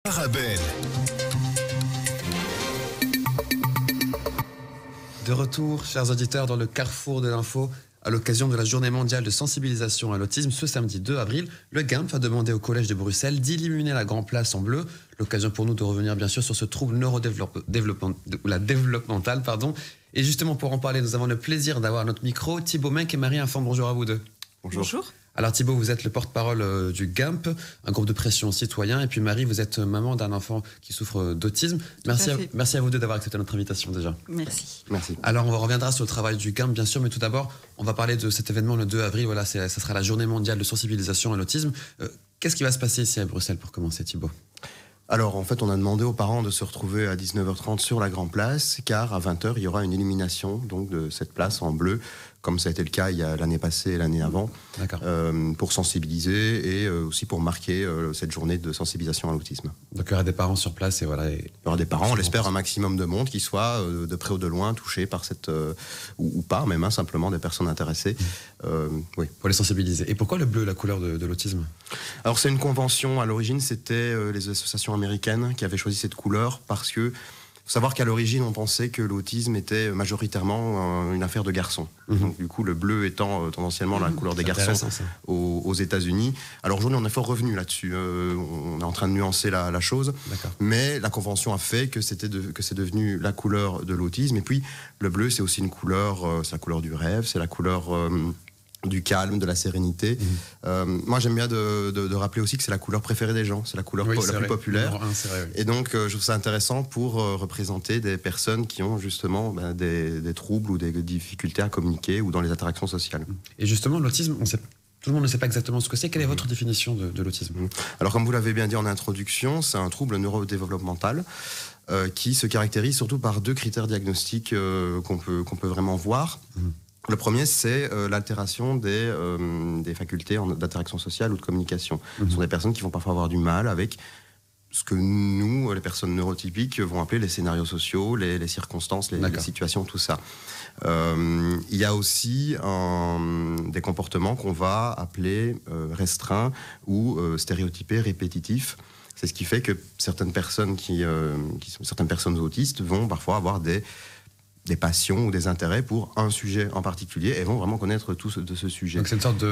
Arabelle. De retour, chers auditeurs, dans le carrefour de l'info, à l'occasion de la journée mondiale de sensibilisation à l'autisme, ce samedi 2 avril, le GIMP a demandé au Collège de Bruxelles d'illuminer la Grand Place en bleu. L'occasion pour nous de revenir bien sûr sur ce trouble neurodéveloppemental. Et justement, pour en parler, nous avons le plaisir d'avoir à notre micro Thibaut Menck et Marie Infant. Bonjour à vous deux. Bonjour. Alors Thibaut, vous êtes le porte-parole du GIMP, un groupe de pression citoyen. Et puis Marie, vous êtes maman d'un enfant qui souffre d'autisme. Merci à vous deux d'avoir accepté notre invitation déjà. Merci. Alors on reviendra sur le travail du GIMP bien sûr, mais tout d'abord, on va parler de cet événement le 2 avril. Voilà, ça sera la journée mondiale de sensibilisation à l'autisme. Qu'est-ce qui va se passer ici à Bruxelles pour commencer, Thibaut ? Alors, en fait, on a demandé aux parents de se retrouver à 19h30 sur la Grande Place, car à 20h, il y aura une illumination donc, de cette place en bleu, comme ça a été le cas l'année passée et l'année avant, pour sensibiliser et aussi pour marquer cette journée de sensibilisation à l'autisme. Donc, il y aura des parents sur place et voilà. Il y aura des parents, on l'espère, un maximum de monde qui soit de près ou de loin touché par cette... ou pas, même simplement des personnes intéressées. Oui. Pour les sensibiliser. Et pourquoi le bleu, la couleur de l'autisme ? Alors, c'est une convention. À l'origine, c'était les associations américaines qui avaient choisi cette couleur parce que faut savoir qu'à l'origine, on pensait que l'autisme était majoritairement une affaire de garçons. Donc, du coup, le bleu étant tendanciellement la couleur des garçons aux États-Unis. Alors aujourd'hui, on est fort revenu là-dessus. On est en train de nuancer la chose. Mais la convention a fait que c'est devenu la couleur de l'autisme. Et puis, le bleu, c'est aussi une couleur, c'est la couleur du rêve, c'est la couleur... du calme, de la sérénité. Moi, j'aime bien de rappeler aussi que c'est la couleur préférée des gens, c'est la couleur la plus populaire. C'est vrai, oui. Et donc, je trouve ça intéressant pour représenter des personnes qui ont justement des troubles ou des difficultés à communiquer ou dans les interactions sociales. Et justement, l'autisme, tout le monde ne sait pas exactement ce que c'est. Quelle est votre définition de l'autisme ? Alors, comme vous l'avez bien dit en introduction, c'est un trouble neurodéveloppemental qui se caractérise surtout par deux critères diagnostiques qu'on peut vraiment voir. Le premier, c'est l'altération des facultés d'interaction sociale ou de communication. Ce sont des personnes qui vont parfois avoir du mal avec ce que nous, les personnes neurotypiques, vont appeler les scénarios sociaux, les circonstances, les situations, tout ça. Il y a aussi des comportements qu'on va appeler restreints ou stéréotypés, répétitifs. C'est ce qui fait que certaines personnes certaines personnes autistes vont parfois avoir des passions ou des intérêts pour un sujet en particulier et vont vraiment connaître tout de ce sujet. Donc c'est une sorte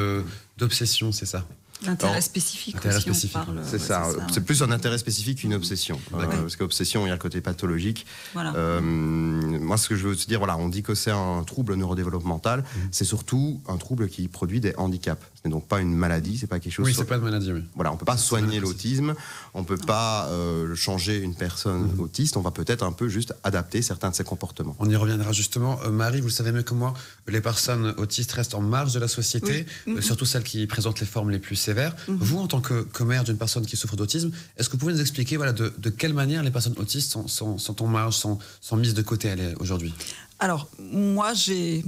d'obsession, c'est ça ? L'intérêt spécifique aussi, on parle. C'est ça. C'est plus un intérêt spécifique qu'une obsession. Parce qu'obsession, il y a le côté pathologique. Voilà. Moi, ce que je veux te dire, on dit que c'est un trouble neurodéveloppemental. C'est surtout un trouble qui produit des handicaps. Ce n'est donc pas une maladie, c'est pas quelque chose... Oui, c'est pas une maladie, oui. Voilà, on peut pas soigner l'autisme, on peut pas changer une personne autiste, on va peut-être un peu juste adapter certains de ses comportements. On y reviendra justement. Marie, vous le savez mieux que moi, les personnes autistes restent en marge de la société, surtout celles qui présentent les formes les plus sévères. Vous, en tant que mère d'une personne qui souffre d'autisme, est-ce que vous pouvez nous expliquer de quelle manière les personnes autistes sont en marge, sont mises de côté aujourd'hui ? Alors, moi, j'ai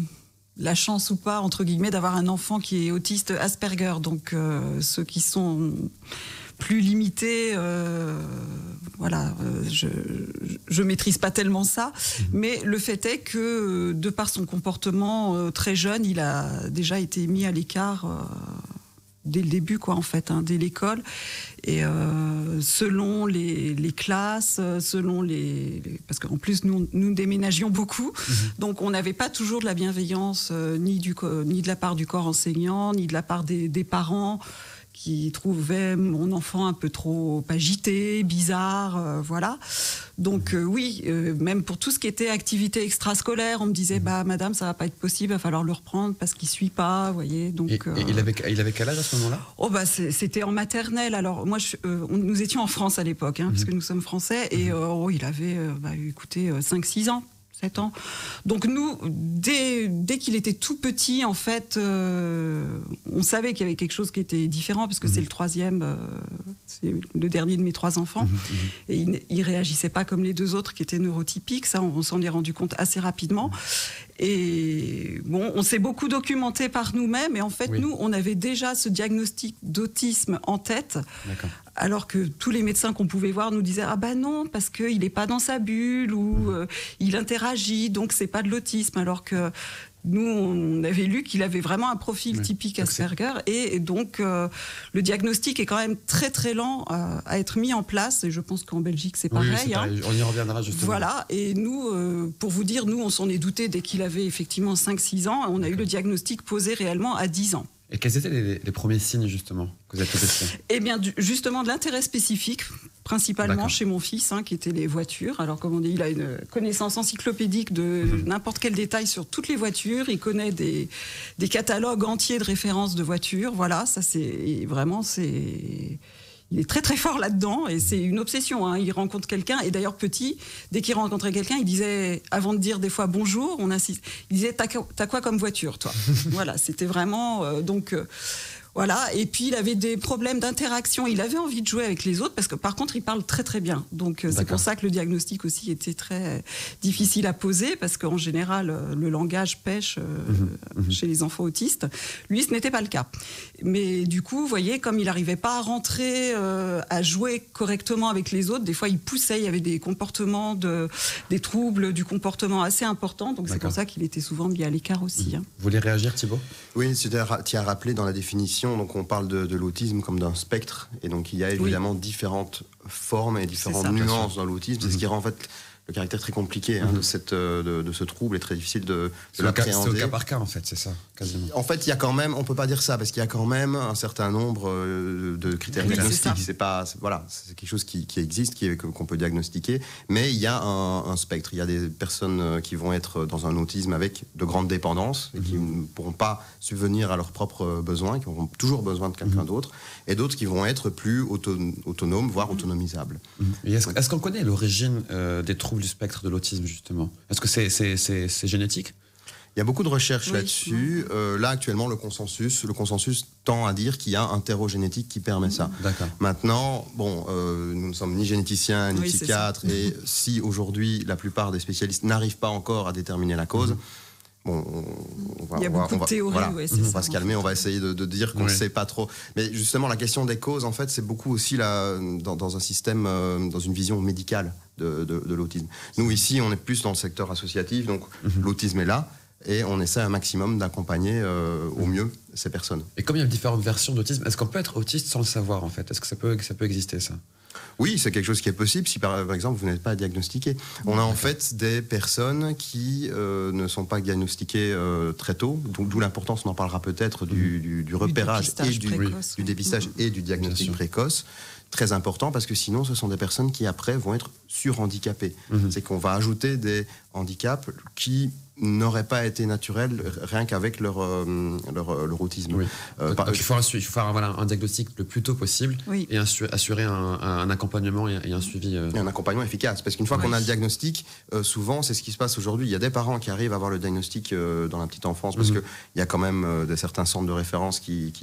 la chance ou pas, entre guillemets, d'avoir un enfant qui est autiste Asperger. Donc, ceux qui sont plus limités, je maîtrise pas tellement ça. Mais le fait est que, de par son comportement très jeune, il a déjà été mis à l'écart... dès le début, dès l'école. Et selon les classes, parce qu'en plus, nous déménagions beaucoup, donc on n'avait pas toujours de la bienveillance, ni de la part du corps enseignant, ni de la part des parents, qui trouvait mon enfant un peu trop agité, bizarre, voilà. Donc même pour tout ce qui était activité extrascolaire, on me disait madame, ça va pas être possible, il va falloir le reprendre parce qu'il suit pas, vous voyez. Donc et il avait quel âge à ce moment-là ? C'était en maternelle. Alors moi nous étions en France à l'époque, parce que nous sommes français, et il avait 5-6 ans. 7 ans. Donc nous, dès qu'il était tout petit, en fait, on savait qu'il y avait quelque chose qui était différent, parce que c'est le troisième, c'est le dernier de mes 3 enfants, et il réagissait pas comme les 2 autres qui étaient neurotypiques. Ça, on s'en est rendu compte assez rapidement. Et bon, on s'est beaucoup documenté par nous-mêmes, et en fait, nous, on avait déjà ce diagnostic d'autisme en tête. Alors que tous les médecins qu'on pouvait voir nous disaient non, parce qu'il n'est pas dans sa bulle, ou il interagit, donc c'est pas de l'autisme. Alors que nous, on avait lu qu'il avait vraiment un profil typique Asperger, et donc le diagnostic est quand même très très lent à être mis en place, et je pense qu'en Belgique c'est pareil. Oui, c'est pareil. On y reviendra justement. Voilà, et nous, pour vous dire, nous on s'en est douté dès qu'il avait effectivement 5-6 ans, on a eu le diagnostic posé réellement à 10 ans. Et quels étaient les premiers signes, justement, que vous avez testés ? Eh bien, justement, de l'intérêt spécifique, principalement chez mon fils, qui étaient les voitures. Alors, comme on dit, il a une connaissance encyclopédique de n'importe quel détail sur toutes les voitures. Il connaît des catalogues entiers de références de voitures. Voilà, ça, c'est vraiment... Il est très très fort là-dedans, et c'est une obsession. Il rencontre quelqu'un, et d'ailleurs petit, dès qu'il rencontrait quelqu'un, il disait, avant de dire des fois bonjour, on insiste, il disait t'as quoi comme voiture, toi ? Voilà, c'était vraiment voilà. Et puis il avait des problèmes d'interaction. Il avait envie de jouer avec les autres, parce que par contre il parle très très bien. Donc c'est pour ça que le diagnostic aussi était très difficile à poser, parce qu'en général le langage pêche chez les enfants autistes. Lui, ce n'était pas le cas. Mais du coup, vous voyez, comme il n'arrivait pas à rentrer, à jouer correctement avec les autres, des fois il poussait. Il y avait des comportements, des troubles du comportement assez importants. Donc c'est pour ça qu'il était souvent mis à l'écart aussi. Vous voulez réagir, Thibaut ? Oui, tu as rappelé dans la définition. Donc on parle de l'autisme comme d'un spectre, et donc il y a évidemment différentes formes et différentes nuances dans l'autisme. C'est ce qui rend en fait le caractère très compliqué de ce trouble, est très difficile de l'appréhender. C'est au cas par cas, en fait, c'est ça, quasiment. En fait, il y a quand même, on peut pas dire ça, parce qu'il y a quand même un certain nombre de critères diagnostiques. C'est quelque chose qui existe, qu'on peut diagnostiquer, mais il y a un spectre. Il y a des personnes qui vont être dans un autisme avec de grandes dépendances, et qui ne pourront pas subvenir à leurs propres besoins, qui auront toujours besoin de quelqu'un d'autre, et d'autres qui vont être plus autonomes, voire autonomisables. Et est-ce qu'on connaît l'origine des troubles du spectre de l'autisme, justement ? Est-ce que c'est génétique ? Il y a beaucoup de recherches là-dessus. Là, actuellement, le consensus tend à dire qu'il y a un terreau génétique qui permet ça. Maintenant, nous ne sommes ni généticiens, ni psychiatres, et si aujourd'hui, la plupart des spécialistes n'arrivent pas encore à déterminer la cause, on va se calmer, on va essayer de dire qu'on ne sait pas trop. Mais justement, la question des causes, en fait, c'est beaucoup aussi dans un système, dans une vision médicale de l'autisme. Nous, ici, on est plus dans le secteur associatif, donc l'autisme est là, et on essaie un maximum d'accompagner au mieux ces personnes. Et comme il y a différentes versions d'autisme, est-ce qu'on peut être autiste sans le savoir, en fait ? Est-ce que ça peut exister, ça ? Oui, c'est quelque chose qui est possible si, par exemple, vous n'êtes pas diagnostiqué. On a en fait des personnes qui ne sont pas diagnostiquées très tôt, d'où l'importance, on en parlera peut-être, du repérage du dépistage et du diagnostic précoce. Très important, parce que sinon, ce sont des personnes qui, après, vont être surhandicapées. C'est qu'on va ajouter des handicaps qui n'auraient pas été naturels rien qu'avec leur autisme. Donc il faut faire un diagnostic le plus tôt possible et assurer un accompagnement et un suivi. Et un accompagnement efficace, parce qu'une fois qu'on a le diagnostic, souvent c'est ce qui se passe aujourd'hui. Il y a des parents qui arrivent à avoir le diagnostic dans la petite enfance, parce qu'il y a quand même certains centres de référence qui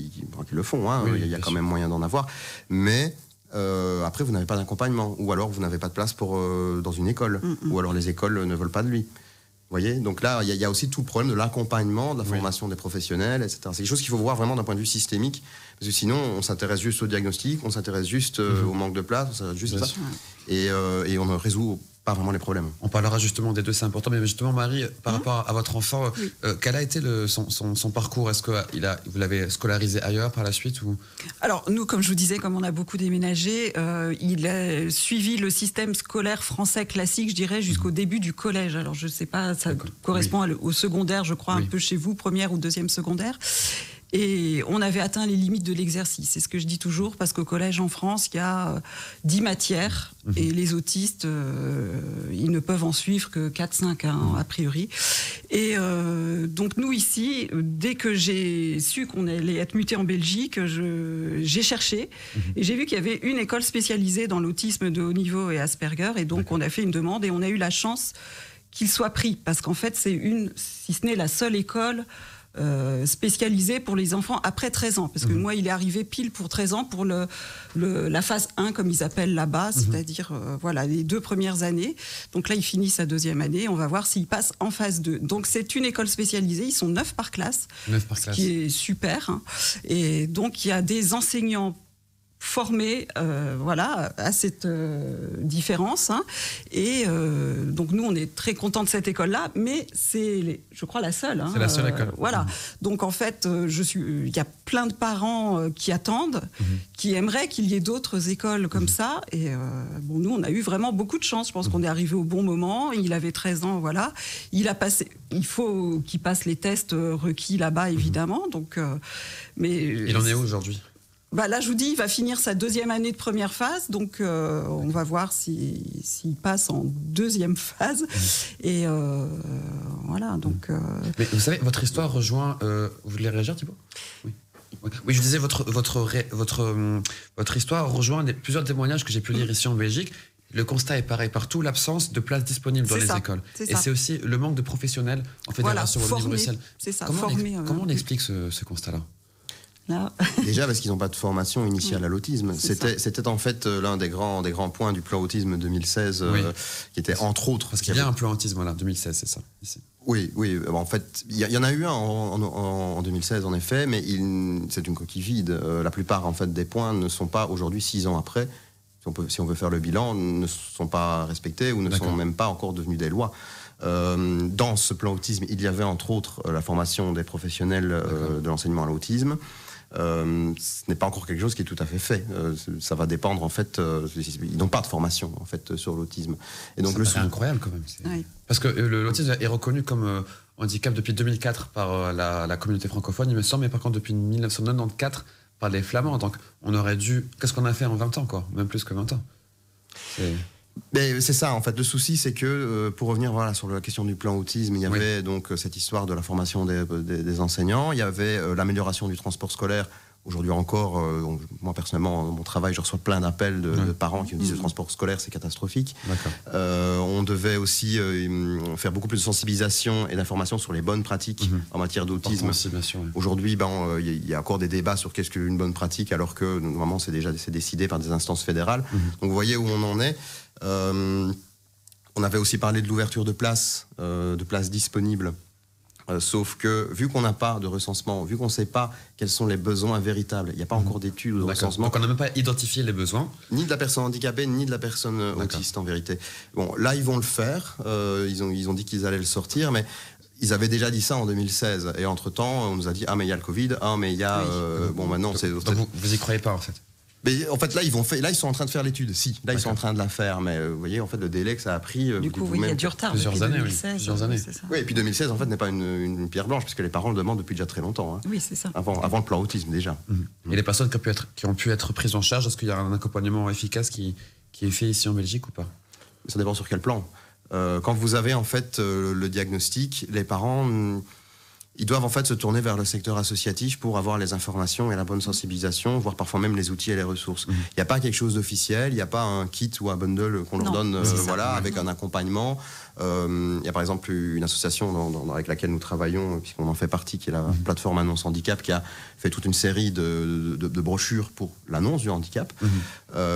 le font. Il y a quand même moyen d'en avoir. Mais après, vous n'avez pas d'accompagnement, ou alors vous n'avez pas de place dans une école, ou alors les écoles ne veulent pas de lui. Vous voyez, donc là, il y a aussi tout le problème de l'accompagnement, de la formation des professionnels, etc. C'est quelque chose qu'il faut voir vraiment d'un point de vue systémique, parce que sinon, on s'intéresse juste au diagnostic, on s'intéresse juste au manque de place, on s'intéresse juste à ça, et on ne résout pas vraiment les problèmes. On parlera justement des deux, c'est important, mais justement, Marie, par rapport à votre enfant, quel a été son parcours ? Est-ce que vous l'avez scolarisé ailleurs par la suite ou... Alors, nous, comme je vous disais, comme on a beaucoup déménagé, il a suivi le système scolaire français classique, je dirais, jusqu'au début du collège. Alors, je ne sais pas, ça correspond au secondaire, je crois, un peu chez vous, première ou deuxième secondaire. Et on avait atteint les limites de l'exercice. C'est ce que je dis toujours, parce qu'au collège en France, il y a 10 matières, et les autistes, ils ne peuvent en suivre que 4-5, a priori. Et donc nous, ici, dès que j'ai su qu'on allait être muté en Belgique, j'ai cherché, et j'ai vu qu'il y avait une école spécialisée dans l'autisme de haut niveau et Asperger, et donc on a fait une demande, et on a eu la chance qu'il soit pris, parce qu'en fait, c'est si ce n'est la seule école spécialisé pour les enfants après 13 ans. Parce que moi, il est arrivé pile pour 13 ans pour la phase 1, comme ils appellent là-bas, c'est-à-dire les 2 premières années. Donc là, il finit sa 2e année. On va voir s'il passe en phase 2. Donc c'est une école spécialisée. Ils sont 9 par classe. Ce qui est super. Et donc, il y a des enseignants formés à cette différence. Hein. Et donc nous, on est très contents de cette école-là, mais c'est, je crois, la seule. Hein. C'est la seule école. Voilà. Donc en fait, il y a plein de parents qui attendent, qui aimeraient qu'il y ait d'autres écoles comme ça. Et nous, on a eu vraiment beaucoup de chance. Je pense qu'on est arrivé au bon moment. Il avait 13 ans, voilà. Il faut qu'il passe les tests requis là-bas, évidemment. Donc, il en est où aujourd'hui ? Là, je vous dis, il va finir sa 2e année de première phase, donc on va voir s'il passe en 2e phase. Et voilà, donc... Mais vous savez, votre histoire rejoint... vous voulez réagir, Thibaut ? Oui. Oui, je disais, votre histoire rejoint plusieurs témoignages que j'ai pu lire ici en Belgique. Le constat est pareil partout, l'absence de places disponibles dans les écoles. Et c'est aussi le manque de professionnels en fédération au niveau bruxelles. C'est ça, comment on explique ce constat-là ? Déjà parce qu'ils n'ont pas de formation initiale à l'autisme. C'était en fait l'un des grands points du plan autisme 2016, qui était entre autres... Parce qu'il y a un plan autisme, voilà, 2016, c'est ça, ici. Oui, en fait, il y en a eu un en 2016, en effet, mais c'est une coquille vide. La plupart, en fait, des points ne sont pas, aujourd'hui, 6 ans après, si on veut faire le bilan, ne sont pas respectés ou ne sont même pas encore devenus des lois. Dans ce plan autisme, il y avait entre autres la formation des professionnels de l'enseignement à l'autisme. Ce n'est pas encore quelque chose qui est tout à fait fait. Ça va dépendre, en fait, ils n'ont pas de formation, en fait, sur l'autisme. Et donc, c'est incroyable, quand même. Oui. Parce que l'autisme est reconnu comme handicap depuis 2004 par la communauté francophone, il me semble, mais par contre, depuis 1994, par les Flamands. Donc, on aurait dû... Qu'est-ce qu'on a fait en 20 ans, quoi ? Même plus que 20 ans. C'est ça, en fait. Le souci, c'est que, pour revenir sur la question du plan autisme, il y avait donc cette histoire de la formation des enseignants, il y avait l'amélioration du transport scolaire. Aujourd'hui encore, moi personnellement, dans mon travail, je reçois plein d'appels de parents qui me disent que le transport scolaire, c'est catastrophique. On devait aussi faire beaucoup plus de sensibilisation et d'information sur les bonnes pratiques en matière d'autisme. Aujourd'hui, il y a encore des débats sur qu'est-ce qu'une bonne pratique, alors que normalement, c'est décidé par des instances fédérales. Donc vous voyez où on en est. On avait aussi parlé de l'ouverture de places disponibles. Sauf que, vu qu'on n'a pas de recensement, vu qu'on ne sait pas quels sont les besoins véritables, il n'y a pas encore d'études de recensement. Donc on n'a même pas identifié les besoins. Ni de la personne handicapée, ni de la personne autiste, en vérité. Bon, là, ils vont le faire. Ils ont dit qu'ils allaient le sortir, mais ils avaient déjà dit ça en 2016. Et entre-temps, on nous a dit « Ah, mais il y a le Covid. Ah, mais il y a... maintenant, c'est... » Donc vous n'y croyez pas, en fait ? Mais en fait, là, ils sont en train de faire l'étude. Ils sont en train de la faire. Mais vous voyez, en fait, le délai que ça a pris... Du coup, il y a du retard. Plusieurs années. 2016, plusieurs années. Oui, et puis 2016, en fait, n'est pas une pierre blanche, puisque les parents le demandent depuis déjà très longtemps. Hein. Oui, c'est ça. Avant le plan autisme, déjà. Et les personnes qui ont pu être prises en charge, est-ce qu'il y a un accompagnement efficace qui est fait ici en Belgique ou pas ? Ça dépend sur quel plan. Quand vous avez, en fait, le diagnostic, les parents... Ils doivent en fait se tourner vers le secteur associatif pour avoir les informations et la bonne sensibilisation, voire parfois même les outils et les ressources. Il n'y a pas quelque chose d'officiel, il n'y a pas un kit ou un bundle qu'on leur donne avec un accompagnement. Il y a par exemple une association avec laquelle nous travaillons, puisqu'on en fait partie, qui est la plateforme Annonce Handicap, qui a fait toute une série de brochures pour l'annonce du handicap.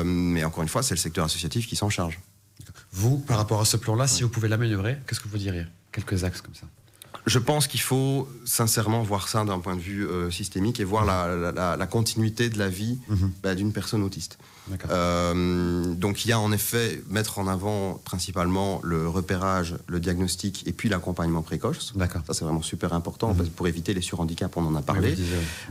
Mais encore une fois, c'est le secteur associatif qui s'en charge. Vous, par rapport à ce plan-là, si vous pouvez l'améliorer, qu'est-ce que vous diriez ? Quelques axes comme ça. Je pense qu'il faut sincèrement voir ça d'un point de vue systémique et voir la continuité de la vie d'une personne autiste. Donc il y a en effet mettre en avant principalement le repérage, le diagnostic et puis l'accompagnement précoce. Ça c'est vraiment super important pour éviter les surhandicaps, on en a parlé.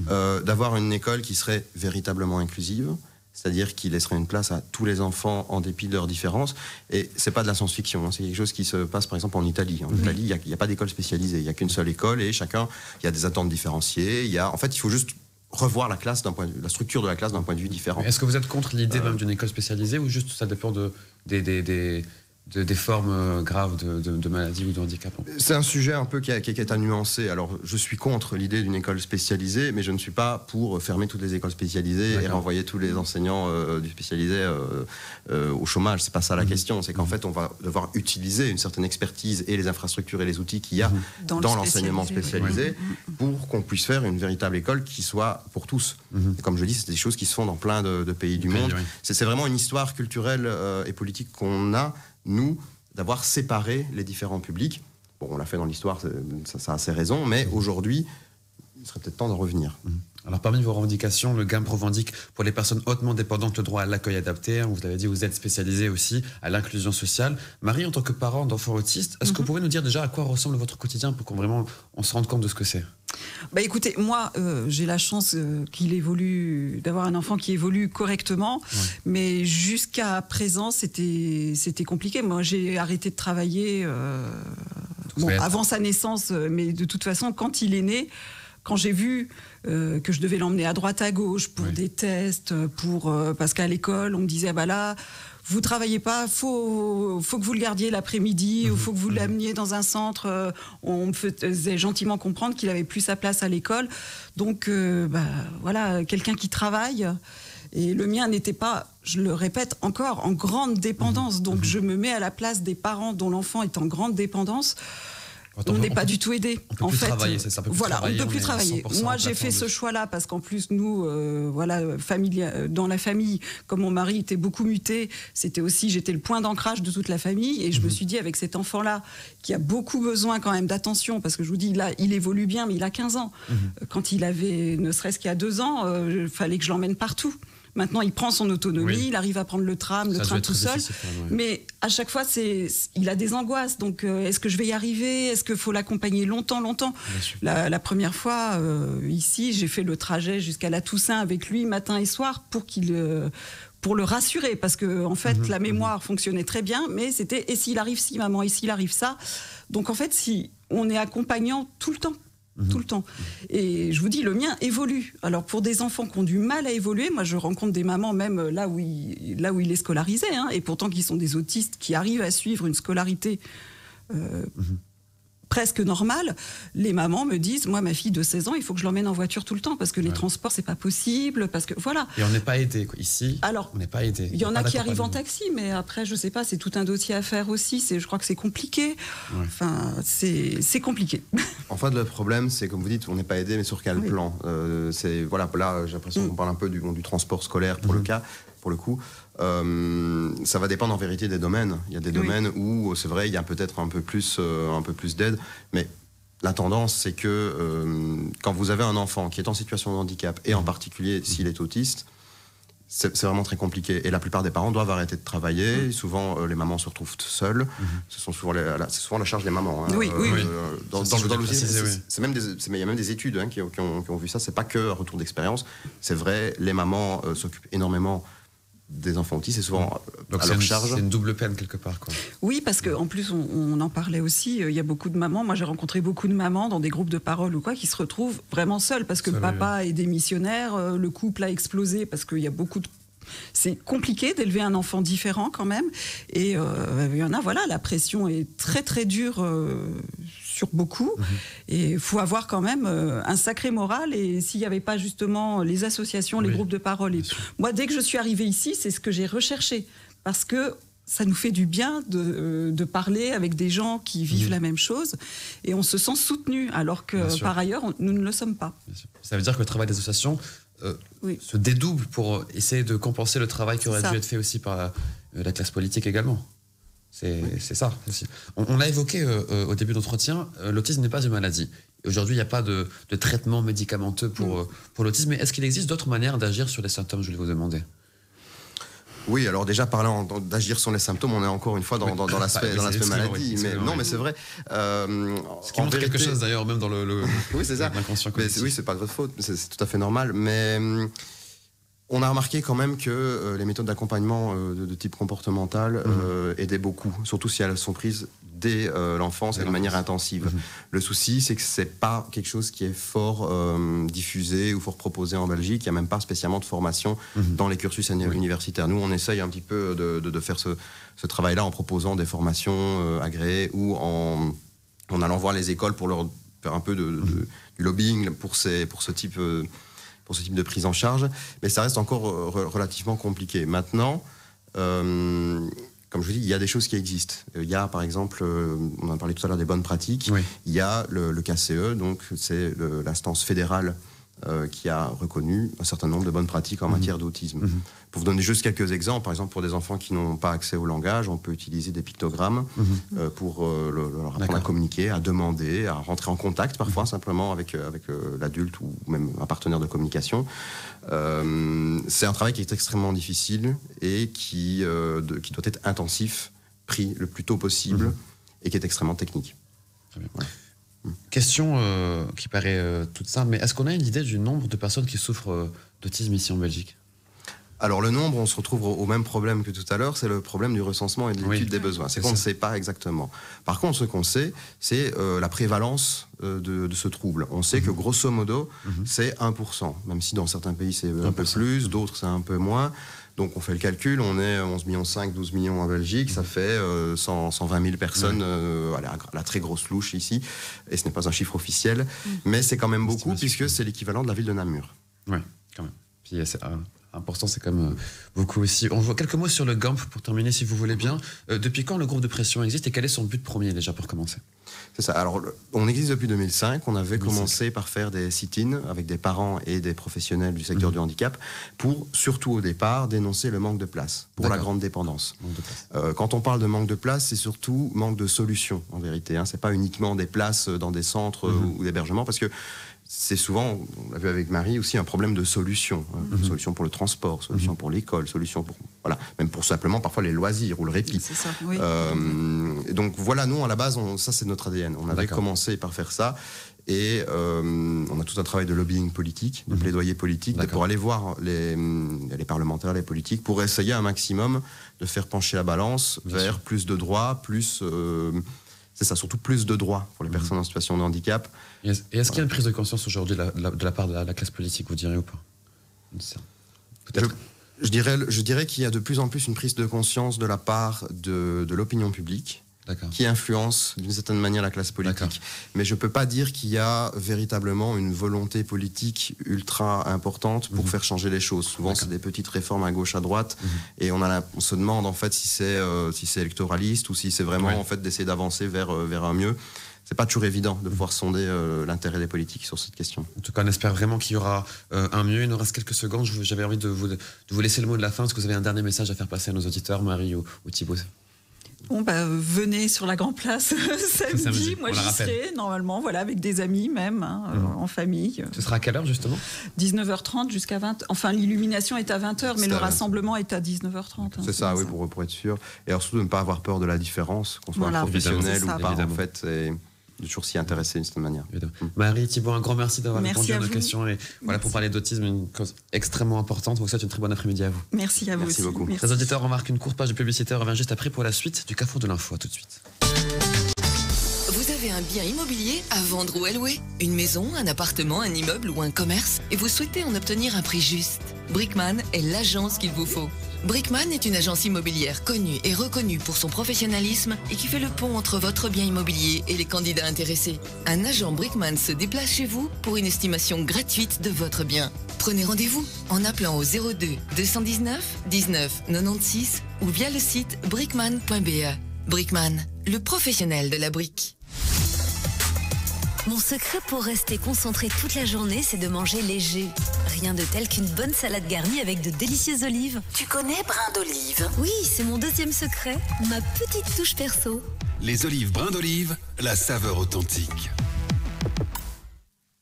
D'avoir une école qui serait véritablement inclusive. C'est-à-dire qu'il laisserait une place à tous les enfants en dépit de leurs différences. Et c'est pas de la science-fiction, c'est quelque chose qui se passe par exemple en Italie. En Italie, il n'y a pas d'école spécialisée, il n'y a qu'une seule école et chacun, il y a des attentes différenciées. En fait, il faut juste revoir la classe la structure de la classe d'un point de vue différent. Est-ce que vous êtes contre l'idée même d'une école spécialisée ou juste ça dépend des formes graves de maladies ou de handicap? C'est un sujet un peu qui est à nuancer. Alors, je suis contre l'idée d'une école spécialisée, mais je ne suis pas pour fermer toutes les écoles spécialisées et renvoyer tous les enseignants du spécialisé au chômage. C'est pas ça la question. C'est qu'en fait, on va devoir utiliser une certaine expertise et les infrastructures et les outils qu'il y a dans l'enseignement spécialisé pour qu'on puisse faire une véritable école qui soit pour tous. Et comme je dis, c'est des choses qui se font dans plein de pays du monde. C'est vraiment une histoire culturelle et politique qu'on a, nous, d'avoir séparé les différents publics. Bon, on l'a fait dans l'histoire, ça a ses raisons, mais aujourd'hui, il serait peut-être temps d'en revenir. Alors parmi vos revendications, le GAMP revendique pour les personnes hautement dépendantes le droit à l'accueil adapté. Vous l'avez dit, vous êtes spécialisée aussi à l'inclusion sociale. Marie, en tant que parent d'enfants autistes, est-ce que vous pouvez nous dire déjà à quoi ressemble votre quotidien pour qu'on vraiment on se rende compte de ce que c'est? Bah écoutez, moi j'ai la chance d'avoir un enfant qui évolue correctement, mais jusqu'à présent c'était compliqué. Moi j'ai arrêté de travailler avant sa naissance, mais de toute façon quand il est né, quand j'ai vu que je devais l'emmener à droite à gauche pour des tests, parce qu'à l'école on me disait bah là vous travaillez pas, faut que vous le gardiez l'après-midi, il faut que vous l'ameniez dans un centre. On me faisait gentiment comprendre qu'il avait plus sa place à l'école. Donc voilà, quelqu'un qui travaille. Et le mien n'était pas, je le répète encore, en grande dépendance. Donc je me mets à la place des parents dont l'enfant est en grande dépendance. On n'est pas du tout aidé. On peut plus travailler, c'est ça. Voilà, on ne peut plus travailler. Moi, j'ai fait ce choix-là parce qu'en plus, nous, dans la famille, comme mon mari était beaucoup muté, j'étais le point d'ancrage de toute la famille. Et je me suis dit, avec cet enfant-là, qui a beaucoup besoin quand même d'attention, parce que je vous dis, là, il évolue bien, mais il a 15 ans. Quand il avait, ne serait-ce qu'il y a 2 ans, il fallait que je l'emmène partout. Maintenant, il prend son autonomie, il arrive à prendre le tram, le train tout seul. Mais à chaque fois, il a des angoisses. Donc, est-ce que je vais y arriver? Est-ce qu'il faut l'accompagner longtemps? La première fois, ici, j'ai fait le trajet jusqu'à la Toussaint avec lui, matin et soir, pour le rassurer. Parce que, en fait, la mémoire fonctionnait très bien, mais c'était « et s'il arrive ci, maman, et s'il arrive ça ?» Donc, en fait, si on est accompagnant tout le temps. Tout le temps. Et je vous dis, le mien évolue. Alors pour des enfants qui ont du mal à évoluer, moi je rencontre des mamans même là où il est scolarisé, et pourtant qui sont des autistes qui arrivent à suivre une scolarité presque normale. Les mamans me disent, moi ma fille de 16 ans, il faut que je l'emmène en voiture tout le temps parce que les transports c'est pas possible, parce que voilà. Et on n'est pas aidé ici. Alors, on n'est pas aidé. Il y en a qui arrivent en taxi, mais après je sais pas, c'est tout un dossier à faire aussi. Je crois que c'est compliqué. Enfin, c'est compliqué. En fait, le problème, c'est comme vous dites, on n'est pas aidé, mais sur quel plan? Voilà, là, j'ai l'impression qu'on parle un peu du transport scolaire pour le coup. Ça va dépendre en vérité des domaines. Il y a des domaines où, c'est vrai, il y a peut-être un peu plus d'aide, mais la tendance, c'est que quand vous avez un enfant qui est en situation de handicap, et en particulier s'il est autiste, c'est vraiment très compliqué. Et la plupart des parents doivent arrêter de travailler. Souvent, les mamans se retrouvent seules. C'est souvent la charge des mamans. Oui. Dans l'autisme, il y a même des études qui ont vu ça. C'est pas que un retour d'expérience. C'est vrai, les mamans s'occupent énormément des enfants autistes, c'est souvent à leur charge. C'est une double peine quelque part, quoi. Oui, parce qu'en plus, on en parlait aussi, il y a beaucoup de mamans, moi j'ai rencontré beaucoup de mamans dans des groupes de parole ou quoi, qui se retrouvent vraiment seules, parce que le papa est démissionnaire, le couple a explosé, parce qu'il y a beaucoup de... C'est compliqué d'élever un enfant différent quand même, et il y en a, voilà, la pression est très très dure sur beaucoup, et il faut avoir quand même un sacré moral, et s'il n'y avait pas justement les associations, les groupes de parole, moi dès que je suis arrivée ici, c'est ce que j'ai recherché, parce que ça nous fait du bien de parler avec des gens qui vivent la même chose, et on se sent soutenu, alors que par ailleurs, nous ne le sommes pas. Ça veut dire que le travail des associations se dédouble pour essayer de compenser le travail qui aurait dû être fait aussi par la classe politique également. C'est ça. On a évoqué au début de l'entretien, l'autisme n'est pas une maladie. Aujourd'hui, il n'y a pas de traitement médicamenteux pour l'autisme, mais est-ce qu'il existe d'autres manières d'agir sur les symptômes? Je voulais vous demander. Oui, alors déjà parlant d'agir sur les symptômes, on est encore une fois dans l'aspect maladie, mais c'est vrai. Ce qui montre quelque chose d'ailleurs, même dans le oui, c'est ça. L'inconscient collectif. Oui, c'est pas de votre faute, c'est tout à fait normal, mais on a remarqué quand même que les méthodes d'accompagnement de type comportemental aidaient beaucoup, surtout si elles sont prises dès l'enfance et de manière intensive. Le souci, c'est que c'est pas quelque chose qui est fort diffusé ou fort proposé en Belgique. Il n'y a même pas spécialement de formation dans les cursus universitaires. Nous, on essaye un petit peu de faire ce travail-là en proposant des formations agréées ou en allant voir les écoles pour leur faire un peu du lobbying pour ce type de prise en charge. Mais ça reste encore relativement compliqué. Maintenant, comme je vous dis, il y a des choses qui existent. Il y a, par exemple, on a parlé tout à l'heure des bonnes pratiques. Il y a le KCE, donc c'est l'instance fédérale qui a reconnu un certain nombre de bonnes pratiques en matière d'autisme. Pour vous donner juste quelques exemples, par exemple, pour des enfants qui n'ont pas accès au langage, on peut utiliser des pictogrammes pour leur apprendre à communiquer, à demander, à rentrer en contact parfois simplement avec l'adulte ou même un partenaire de communication. C'est un travail qui est extrêmement difficile et qui doit être intensif, pris le plus tôt possible et qui est extrêmement technique. Très bien. Voilà. Question qui paraît toute simple, mais est-ce qu'on a une idée du nombre de personnes qui souffrent d'autisme ici en Belgique ? Alors le nombre, on se retrouve au même problème que tout à l'heure, c'est le problème du recensement et de l'étude des besoins. C'est qu'on ne sait pas exactement. Par contre, ce qu'on sait, c'est la prévalence de ce trouble. On sait que grosso modo, c'est 1%, même si dans certains pays c'est un peu plus, d'autres c'est un peu moins. Donc on fait le calcul, on est 11,5 millions, 12 millions en Belgique, ça fait 120 000 personnes à la très grosse louche ici, et ce n'est pas un chiffre officiel, mais c'est quand même beaucoup puisque c'est l'équivalent de la ville de Namur. Oui, quand même. Puis c'est important, c'est quand même beaucoup aussi. On voit quelques mots sur le GAMP pour terminer, si vous voulez bien. Depuis quand le groupe de pression existe et quel est son but premier déjà pour commencer ? C'est ça. Alors, on existe depuis 2005. On avait commencé par faire des sit-ins avec des parents et des professionnels du secteur du handicap pour, surtout au départ, dénoncer le manque de place pour la grande dépendance. Quand on parle de manque de place, c'est surtout manque de solutions, en vérité. C'est pas uniquement des places dans des centres ou d'hébergement, parce que c'est souvent, on l'a vu avec Marie, aussi un problème de solution. Solution pour le transport, solution pour l'école, solution pour, voilà, même pour simplement parfois les loisirs ou le répit. C'est ça, oui. Donc voilà, nous, à la base, ça c'est notre ADN. On avait commencé par faire ça. Et on a tout un travail de lobbying politique, de plaidoyer politique, pour aller voir les parlementaires, les politiques, pour essayer un maximum de faire pencher la balance vers plus de droits, plus... c'est ça, surtout plus de droits pour les personnes en situation de handicap. Et est-ce qu'il y a une prise de conscience aujourd'hui de la part de la classe politique, vous diriez ou pas ? Peut-être. Je dirais qu'il y a de plus en plus une prise de conscience de la part de l'opinion publique, qui influence d'une certaine manière la classe politique. Mais je ne peux pas dire qu'il y a véritablement une volonté politique ultra importante pour faire changer les choses. Souvent, c'est des petites réformes à gauche, à droite, et on se demande en fait si c'est électoraliste ou si c'est vraiment en fait d'essayer d'avancer vers un mieux. C'est pas toujours évident de pouvoir sonder l'intérêt des politiques sur cette question. En tout cas, on espère vraiment qu'il y aura un mieux. Il nous reste quelques secondes. J'avais envie de vous laisser le mot de la fin. Est-ce que vous avez un dernier message à faire passer à nos auditeurs, Marie ou Thibaut ? Bon, venez sur la Grande Place samedi. Moi, j'y serai normalement, avec des amis même, en famille. Ce sera à quelle heure justement ? 19h30 jusqu'à 20h. Enfin, l'illumination est à 20h, mais le rassemblement est à 19h30. C'est ça, oui, pour être sûr. Et alors surtout de ne pas avoir peur de la différence, qu'on soit un professionnel ou pas, en fait. De toujours s'y intéresser d'une certaine manière. Marie, Thibaut, un grand merci d'avoir répondu à nos questions. Et pour parler d'autisme, une cause extrêmement importante. Donc, ça, une très bonne après-midi à vous. Merci à vous. Merci beaucoup. Les auditeurs, on marque une courte page de publicité. On revient juste après pour la suite du Carrefour de l'Info. À tout de suite. Vous avez un bien immobilier à vendre ou à louer ? Une maison, un appartement, un immeuble ou un commerce ? Et vous souhaitez en obtenir un prix juste ? Brickman est l'agence qu'il vous faut. Brickman est une agence immobilière connue et reconnue pour son professionnalisme et qui fait le pont entre votre bien immobilier et les candidats intéressés. Un agent Brickman se déplace chez vous pour une estimation gratuite de votre bien. Prenez rendez-vous en appelant au 02 219 19 96 ou via le site brickman.be. Brickman, le professionnel de la brique. Mon secret pour rester concentré toute la journée, c'est de manger léger. Rien de tel qu'une bonne salade garnie avec de délicieuses olives. Tu connais brin d'olive ? Oui, c'est mon deuxième secret, ma petite touche perso. Les olives brin d'olive, la saveur authentique.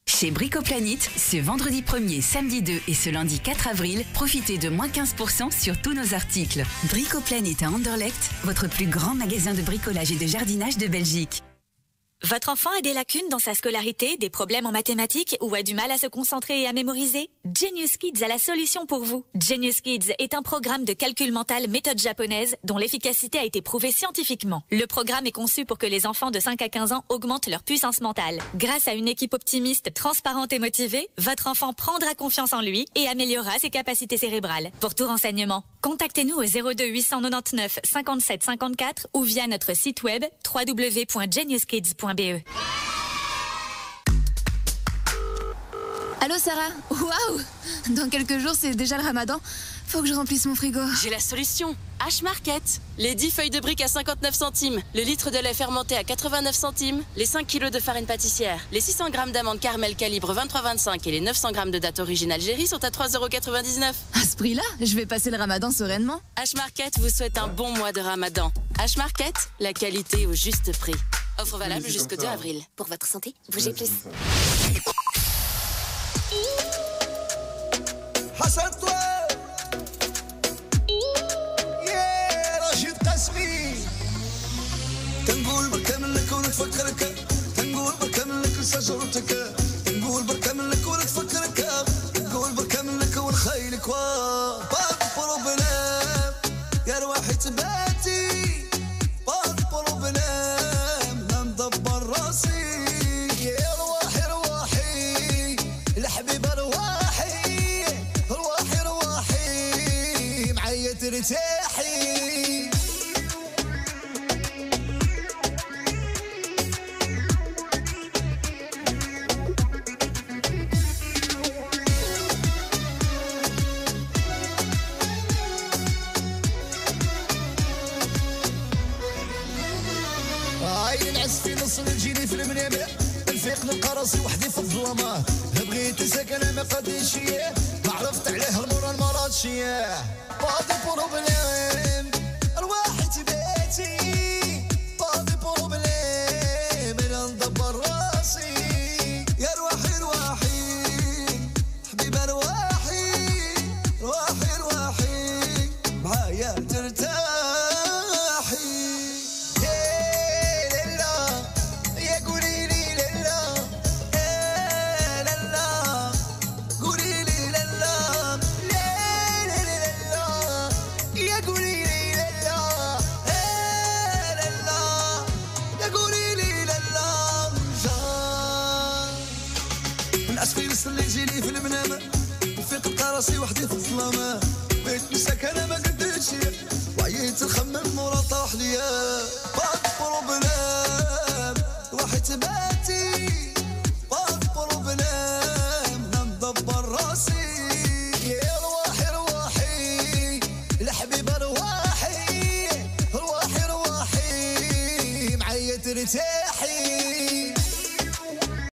Chez Bricoplanète, ce vendredi 1er, samedi 2 et ce lundi 4 avril, profitez de moins 15% sur tous nos articles. Bricoplanète à Anderlecht, votre plus grand magasin de bricolage et de jardinage de Belgique. Votre enfant a des lacunes dans sa scolarité, des problèmes en mathématiques ou a du mal à se concentrer et à mémoriser ? Genius Kids a la solution pour vous. Genius Kids est un programme de calcul mental méthode japonaise dont l'efficacité a été prouvée scientifiquement. Le programme est conçu pour que les enfants de 5 à 15 ans augmentent leur puissance mentale. Grâce à une équipe optimiste, transparente et motivée, votre enfant prendra confiance en lui et améliorera ses capacités cérébrales. Pour tout renseignement, contactez-nous au 02 899 57 54 ou via notre site web www.geniuskids.be. Allô Sarah ? Waouh ! Dans quelques jours, c'est déjà le Ramadan. Faut que je remplisse mon frigo. J'ai la solution. H-Market. Les 10 feuilles de briques à 59 centimes, le litre de lait fermenté à 89 centimes, les 5 kilos de farine pâtissière, les 600 grammes d'amandes Carmel calibre 23-25 et les 900 grammes de dattes origine Algérie sont à 3,99 €. À ce prix-là, je vais passer le ramadan sereinement. H-Market vous souhaite un bon mois de ramadan. H-Market, la qualité au juste prix. Offre valable jusqu'au 2 avril. Pour votre santé, bougez plus. تنقول بركمل لك ونتفكرك تنقول بركمل لك شجرتك تنقول بركمل لك ونتفكرك تنقول بركمل لك ونخيلك بعض بروبلام يا روحي تباتي بعض بروبلام ما مدبر راسي يا روحي روحي الحبيبه رواحي روحي روحي معايا ترتاحي تجيني في المنام نفيق نلقى راسي وحدي في الظلمات بغيت ساكنه ما قديش ما عرفت عليه المرا المراتشيه باضي بروبليم رواحي تباتي باضي بروبليم انا ندبر راسي يا روحي روحي حبيبه روحي روحي روحي معايا ترتاحي اللي يجيني في المنام نفيق نلقى راسي وحدي في الظلام بيت مساك انا ما قدرتش وعييت نخمم مورا طاح ليا بعض بروبلام روحي تبان